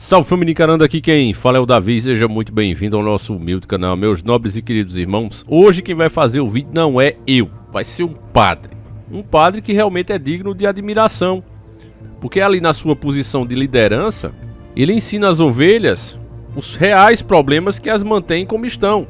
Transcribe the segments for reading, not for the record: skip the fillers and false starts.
Salve família encarando, aqui quem fala é o Davi, seja muito bem-vindo ao nosso humilde canal, meus nobres e queridos irmãos. Hoje quem vai fazer o vídeo não é eu, vai ser um padre que realmente é digno de admiração, porque ali na sua posição de liderança, ele ensina às ovelhas os reais problemas que as mantêm como estão,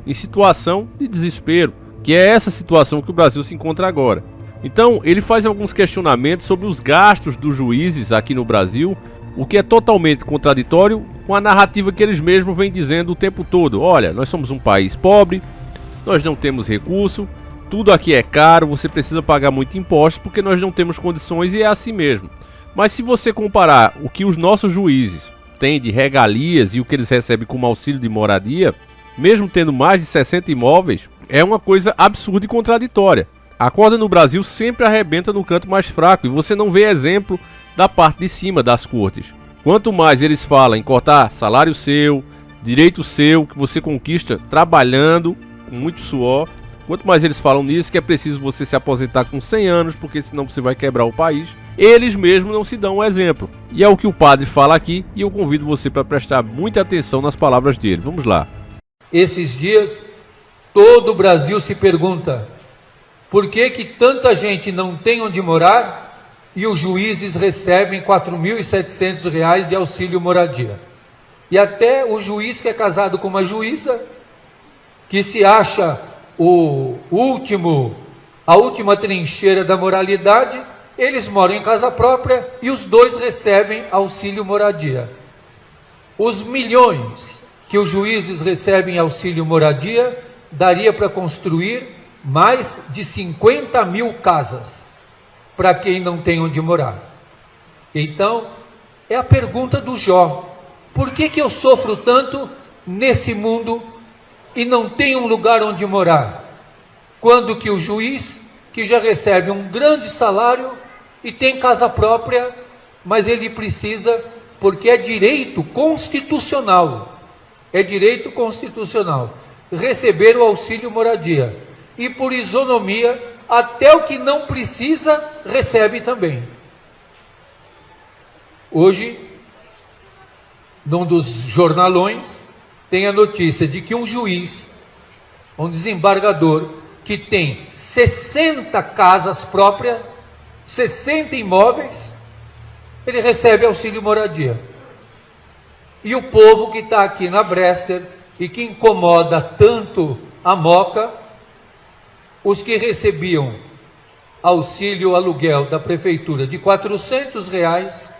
em situação de desespero, que é essa situação que o Brasil se encontra agora. Então ele faz alguns questionamentos sobre os gastos dos juízes aqui no Brasil, o que é totalmente contraditório com a narrativa que eles mesmos vêm dizendo o tempo todo. Olha, nós somos um país pobre, nós não temos recurso, tudo aqui é caro, você precisa pagar muito imposto porque nós não temos condições e é assim mesmo. Mas se você comparar o que os nossos juízes têm de regalias e o que eles recebem como auxílio de moradia, mesmo tendo mais de 60 imóveis, é uma coisa absurda e contraditória. A corda no Brasil sempre arrebenta no canto mais fraco e você não vê exemplo da parte de cima das cortes. Quanto mais eles falam em cortar salário seu, direito seu, que você conquista trabalhando com muito suor, quanto mais eles falam nisso, que é preciso você se aposentar com 100 anos, porque senão você vai quebrar o país, eles mesmos não se dão um exemplo. E é o que o padre fala aqui, e eu convido você para prestar muita atenção nas palavras dele. Vamos lá. Esses dias, todo o Brasil se pergunta: por que tanta gente não tem onde morar e os juízes recebem R$ 4.700 de auxílio moradia? E até o juiz que é casado com uma juíza, que se acha a última trincheira da moralidade, eles moram em casa própria e os dois recebem auxílio moradia. Os milhões que os juízes recebem auxílio moradia daria para construir mais de 50 mil casas para quem não tem onde morar. Então, é a pergunta do Jó: por que eu sofro tanto nesse mundo e não tenho um lugar onde morar? Quando que o juiz, que já recebe um grande salário e tem casa própria, mas ele precisa, porque é direito constitucional, receber o auxílio moradia. E por isonomia, até o que não precisa, recebe também. Hoje, num dos jornalões, tem a notícia de que um juiz, um desembargador, que tem 60 casas próprias, 60 imóveis, ele recebe auxílio moradia. E o povo que está aqui na Bresser e que incomoda tanto a Moca, os que recebiam auxílio aluguel da prefeitura de R$ 400,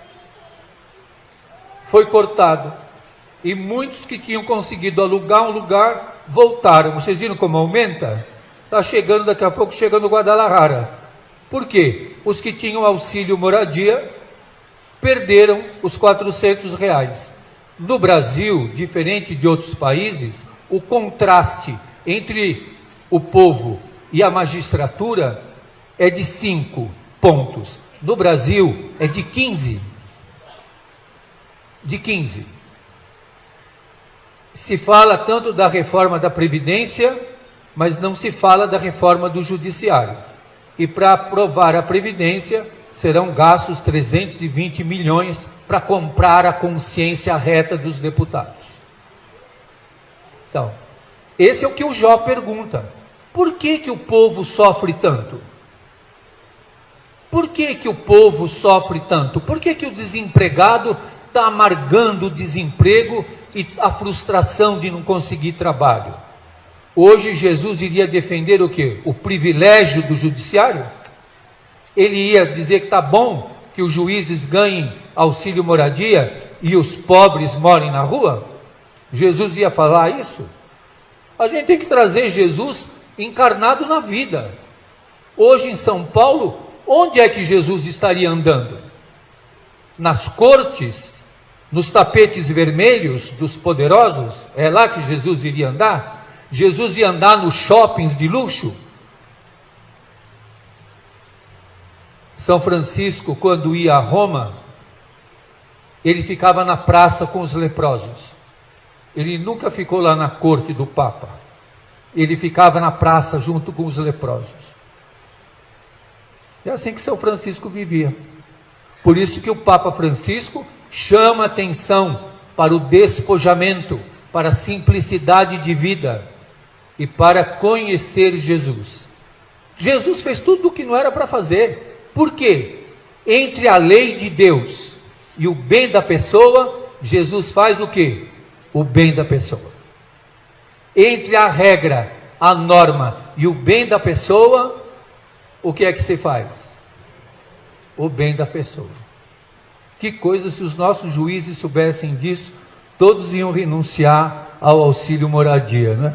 foi cortado. E muitos que tinham conseguido alugar um lugar, voltaram. Vocês viram como aumenta? Está chegando, daqui a pouco, chegando no Guadalajara. Por quê? Os que tinham auxílio moradia perderam os R$ 400. No Brasil, diferente de outros países, o contraste entre o povo e a magistratura é de 5 pontos. No Brasil é de 15. Se fala tanto da reforma da Previdência, mas não se fala da reforma do Judiciário. E para aprovar a Previdência, serão gastos 320 milhões para comprar a consciência reta dos deputados. Então, esse é o que o Jó pergunta. Por que o povo sofre tanto? Por que o povo sofre tanto? Por que o desempregado está amargando o desemprego e a frustração de não conseguir trabalho? Hoje Jesus iria defender o quê? O privilégio do judiciário? Ele ia dizer que está bom que os juízes ganhem auxílio moradia e os pobres morem na rua? Jesus ia falar isso? A gente tem que trazer Jesus encarnado na vida. Hoje em São Paulo, onde é que Jesus estaria andando? Nas cortes? Nos tapetes vermelhos dos poderosos? É lá que Jesus iria andar? Jesus ia andar nos shoppings de luxo? São Francisco, quando ia a Roma, ele ficava na praça com os leprosos. Ele nunca ficou lá na corte do Papa. Ele ficava na praça junto com os leprosos. É assim que São Francisco vivia. Por isso que o Papa Francisco chama atenção para o despojamento, para a simplicidade de vida e para conhecer Jesus. Jesus fez tudo o que não era para fazer. Por quê? Entre a lei de Deus e o bem da pessoa, Jesus faz o quê? O bem da pessoa. Entre a regra, a norma e o bem da pessoa, o que é que se faz? O bem da pessoa. Que coisa, se os nossos juízes soubessem disso, todos iam renunciar ao auxílio moradia, né?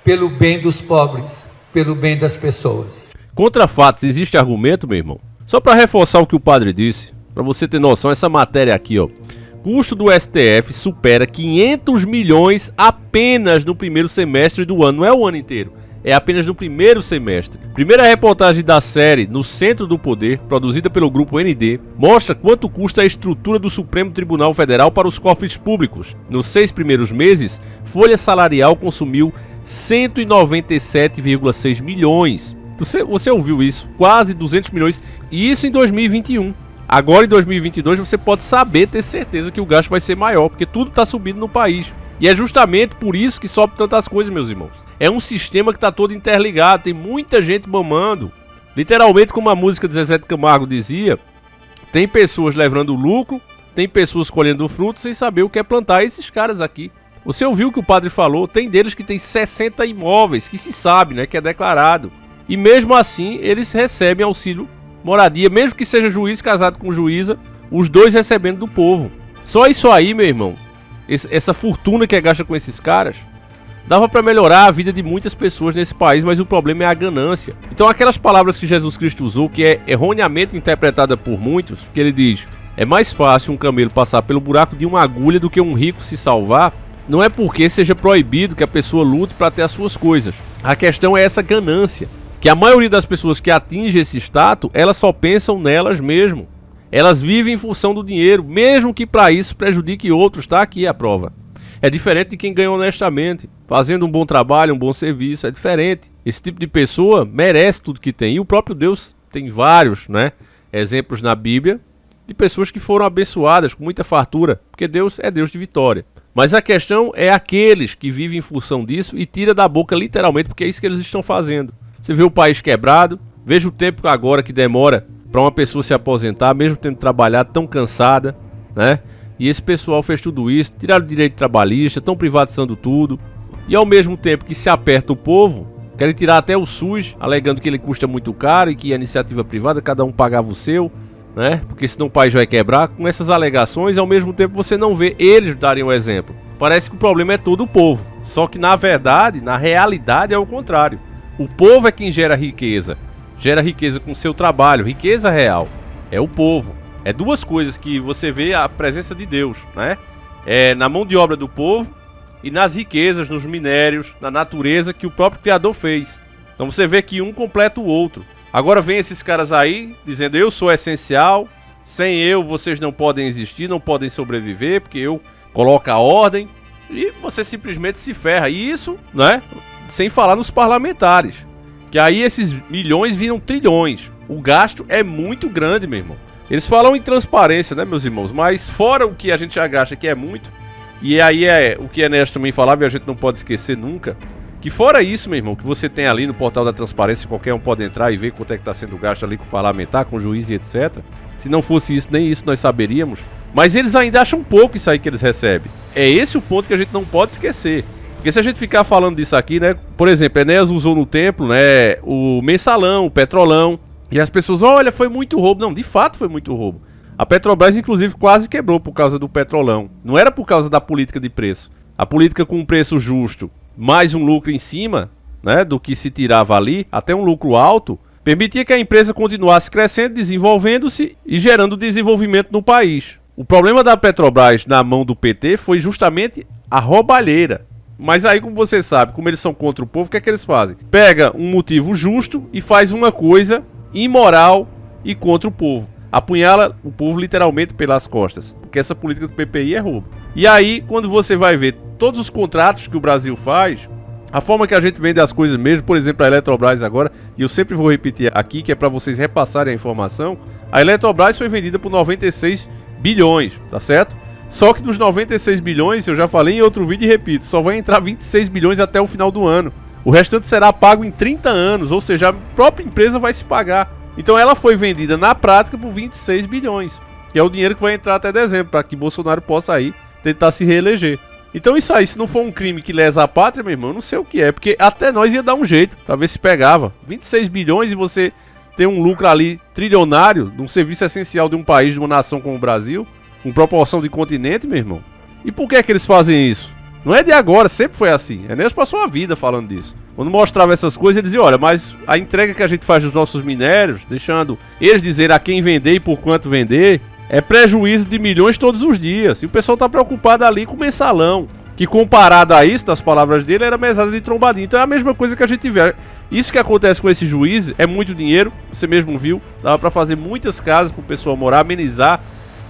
Pelo bem dos pobres, pelo bem das pessoas. Contra fatos, existe argumento, meu irmão? Só para reforçar o que o padre disse, para você ter noção, essa matéria aqui, ó. Custo do STF supera 500 milhões apenas no primeiro semestre do ano. Não é o ano inteiro, é apenas no primeiro semestre. Primeira reportagem da série No Centro do Poder, produzida pelo grupo ND, mostra quanto custa a estrutura do Supremo Tribunal Federal para os cofres públicos. Nos 6 primeiros meses, folha salarial consumiu 197,6 milhões. Você ouviu isso? Quase 200 milhões. E isso em 2021. Agora em 2022 você pode saber, ter certeza que o gasto vai ser maior, porque tudo está subindo no país. E é justamente por isso que sobe tantas coisas, meus irmãos. É um sistema que está todo interligado, tem muita gente mamando. Literalmente, como a música de Zezé de Camargo dizia, tem pessoas levando lucro, tem pessoas colhendo fruto sem saber o que é plantar. Esses caras aqui. Você ouviu o que o padre falou? Tem deles que tem 60 imóveis, que se sabe, né, que é declarado. E mesmo assim, eles recebem auxílio moradia, mesmo que seja juiz casado com juíza, os dois recebendo do povo. Só isso aí, meu irmão, essa fortuna que é gasta com esses caras, dava para melhorar a vida de muitas pessoas nesse país, mas o problema é a ganância. Então aquelas palavras que Jesus Cristo usou, que é erroneamente interpretada por muitos, que ele diz, é mais fácil um camelo passar pelo buraco de uma agulha do que um rico se salvar, não é porque seja proibido que a pessoa lute para ter as suas coisas. A questão é essa ganância. Que a maioria das pessoas que atinge esse status, elas só pensam nelas mesmo. Elas vivem em função do dinheiro, mesmo que para isso prejudique outros, tá aqui a prova. É diferente de quem ganha honestamente, fazendo um bom trabalho, um bom serviço, é diferente. Esse tipo de pessoa merece tudo que tem. E o próprio Deus tem vários, né, exemplos na Bíblia de pessoas que foram abençoadas com muita fartura, porque Deus é Deus de vitória. Mas a questão é aqueles que vivem em função disso e tira da boca literalmente, porque é isso que eles estão fazendo. Você vê o país quebrado, veja o tempo agora que demora para uma pessoa se aposentar, mesmo tendo trabalhado, tão cansada, né? E esse pessoal fez tudo isso, tiraram o direito trabalhista, estão privatizando tudo. E ao mesmo tempo que se aperta o povo, querem tirar até o SUS, alegando que ele custa muito caro e que a iniciativa privada, cada um pagava o seu, né? Porque senão o país vai quebrar. Com essas alegações, ao mesmo tempo você não vê eles darem um exemplo. Parece que o problema é todo o povo. Só que na verdade, na realidade é o contrário. O povo é quem gera riqueza com seu trabalho, riqueza real, é o povo. É duas coisas que você vê a presença de Deus, né? É na mão de obra do povo e nas riquezas, nos minérios, na natureza que o próprio Criador fez. Então você vê que um completa o outro. Agora vem esses caras aí dizendo, eu sou essencial, sem eu vocês não podem existir, não podem sobreviver, porque eu coloco a ordem, e você simplesmente se ferra. E isso, né? Sem falar nos parlamentares, que aí esses milhões viram trilhões. O gasto é muito grande, meu irmão. Eles falam em transparência, né, meus irmãos? Mas fora o que a gente já gasta, que é muito, e aí é o que Ernesto também falava, e a gente não pode esquecer nunca, que fora isso, meu irmão, que você tem ali no portal da transparência, qualquer um pode entrar e ver quanto é que está sendo gasto ali com o parlamentar, com o juiz e etc. Se não fosse isso, nem isso nós saberíamos. Mas eles ainda acham pouco isso aí que eles recebem. É esse o ponto que a gente não pode esquecer. Porque se a gente ficar falando disso aqui, né? Por exemplo, Enéas usou no templo, né? O mensalão, o petrolão. E as pessoas, olha, foi muito roubo. Não, de fato foi muito roubo. A Petrobras, inclusive, quase quebrou por causa do petrolão. Não era por causa da política de preço. A política com um preço justo, mais um lucro em cima, né? Do que se tirava ali, até um lucro alto, permitia que a empresa continuasse crescendo, desenvolvendo-se e gerando desenvolvimento no país. O problema da Petrobras na mão do PT foi justamente a roubalheira. Mas aí, como você sabe, como eles são contra o povo, o que é que eles fazem? Pega um motivo justo e faz uma coisa imoral e contra o povo. Apunhala o povo literalmente pelas costas. Porque essa política do PPI é roubo. E aí, quando você vai ver todos os contratos que o Brasil faz, a forma que a gente vende as coisas mesmo, por exemplo, a Eletrobras agora, e eu sempre vou repetir aqui, que é para vocês repassarem a informação, a Eletrobras foi vendida por 96 bilhões, tá certo? Só que dos 96 bilhões, eu já falei em outro vídeo e repito, só vai entrar 26 bilhões até o final do ano. O restante será pago em 30 anos, ou seja, a própria empresa vai se pagar. Então ela foi vendida na prática por 26 bilhões, que é o dinheiro que vai entrar até dezembro, para que Bolsonaro possa aí tentar se reeleger. Então isso aí, se não for um crime que lesa a pátria, meu irmão, eu não sei o que é, porque até nós ia dar um jeito pra ver se pegava. 26 bilhões e você tem um lucro ali trilionário de um serviço essencial de um país, de uma nação como o Brasil, com proporção de continente, meu irmão. E por que é que eles fazem isso? Não é de agora, sempre foi assim. Enéas passou a vida falando disso. Quando mostrava essas coisas, ele dizia, olha, mas a entrega que a gente faz dos nossos minérios, deixando eles dizer a quem vender e por quanto vender, é prejuízo de milhões todos os dias. E o pessoal tá preocupado ali com o mensalão, que comparado a isso, nas palavras dele, era mesada de trombadinha. Então é a mesma coisa que a gente vê. Isso que acontece com esses juízes é muito dinheiro, você mesmo viu. Dava pra fazer muitas casas pro pessoal morar, amenizar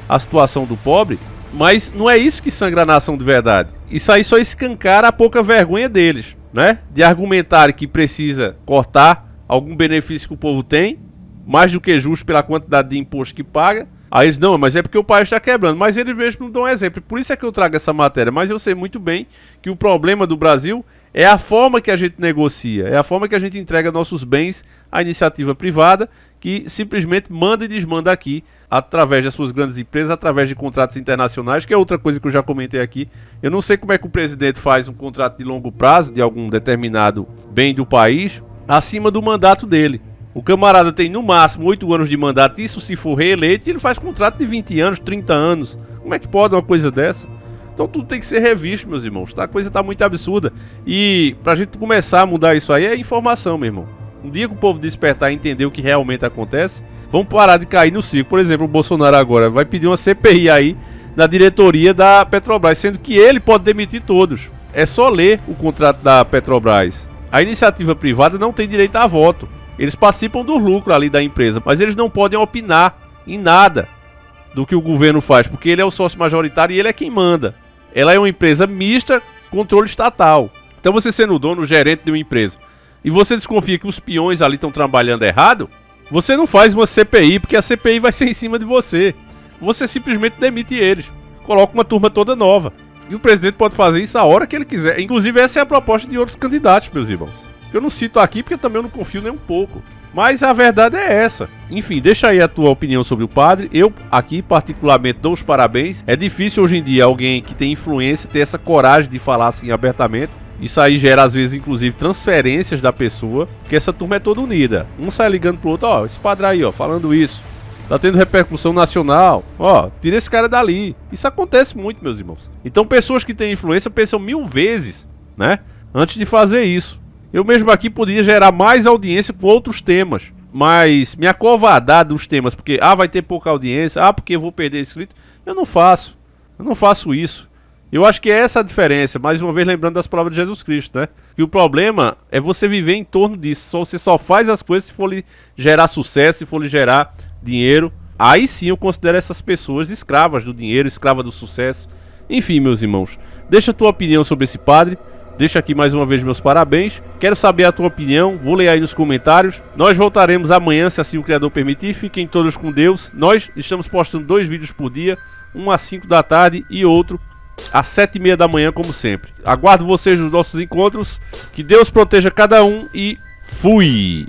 a situação do pobre. Mas não é isso que sangra a nação de verdade. Isso aí só escancara a pouca vergonha deles, né? De argumentar que precisa cortar algum benefício que o povo tem, mais do que justo pela quantidade de imposto que paga. Aí eles, não, mas é porque o país está quebrando. Mas eles mesmo não dão exemplo. Por isso é que eu trago essa matéria. Mas eu sei muito bem que o problema do Brasil é a forma que a gente negocia. É a forma que a gente entrega nossos bens à iniciativa privada, que simplesmente manda e desmanda aqui, através das suas grandes empresas, através de contratos internacionais, que é outra coisa que eu já comentei aqui. Eu não sei como é que o presidente faz um contrato de longo prazo, de algum determinado bem do país, acima do mandato dele. O camarada tem no máximo 8 anos de mandato, isso se for reeleito, e ele faz contrato de 20 anos, 30 anos. Como é que pode uma coisa dessa? Então tudo tem que ser revisto, meus irmãos. A coisa tá muito absurda. E pra gente começar a mudar isso aí é informação, meu irmão. Um dia que o povo despertar e entender o que realmente acontece, vamos parar de cair no circo. Por exemplo, o Bolsonaro agora vai pedir uma CPI aí na diretoria da Petrobras, sendo que ele pode demitir todos. É só ler o contrato da Petrobras. A iniciativa privada não tem direito a voto. Eles participam do lucro ali da empresa, mas eles não podem opinar em nada do que o governo faz, porque ele é o sócio majoritário e ele é quem manda. Ela é uma empresa mista, controle estatal. Então você sendo o dono, o gerente de uma empresa, e você desconfia que os peões ali estão trabalhando errado, você não faz uma CPI, porque a CPI vai ser em cima de você. Você simplesmente demite eles, coloca uma turma toda nova. E o presidente pode fazer isso a hora que ele quiser. Inclusive essa é a proposta de outros candidatos, meus irmãos. Eu não cito aqui porque também eu não confio nem um pouco. Mas a verdade é essa. Enfim, deixa aí a tua opinião sobre o padre. Eu aqui particularmente dou os parabéns. É difícil hoje em dia alguém que tem influência ter essa coragem de falar assim abertamente. Isso aí gera às vezes inclusive transferências da pessoa, porque essa turma é toda unida. Um sai ligando pro outro, ó, esse padre aí, ó, falando isso. Tá tendo repercussão nacional. Ó, tira esse cara dali. Isso acontece muito, meus irmãos. Então pessoas que têm influência pensam 1000 vezes, né, antes de fazer isso. Eu mesmo aqui poderia gerar mais audiência com outros temas, mas me acovardar dos temas, porque vai ter pouca audiência, porque eu vou perder inscrito, eu não faço isso. Eu acho que é essa a diferença, mais uma vez lembrando das palavras de Jesus Cristo, né? Que o problema é você viver em torno disso, você só faz as coisas se for lhe gerar sucesso, se for lhe gerar dinheiro. Aí sim eu considero essas pessoas escravas do dinheiro, escravas do sucesso. Enfim, meus irmãos, deixa a tua opinião sobre esse padre. Deixa aqui mais uma vez meus parabéns. Quero saber a tua opinião, vou ler aí nos comentários. Nós voltaremos amanhã, se assim o Criador permitir. Fiquem todos com Deus. Nós estamos postando 2 vídeos por dia, um às 5 da tarde e outro às 7h30 da manhã, como sempre. Aguardo vocês nos nossos encontros. Que Deus proteja cada um e fui!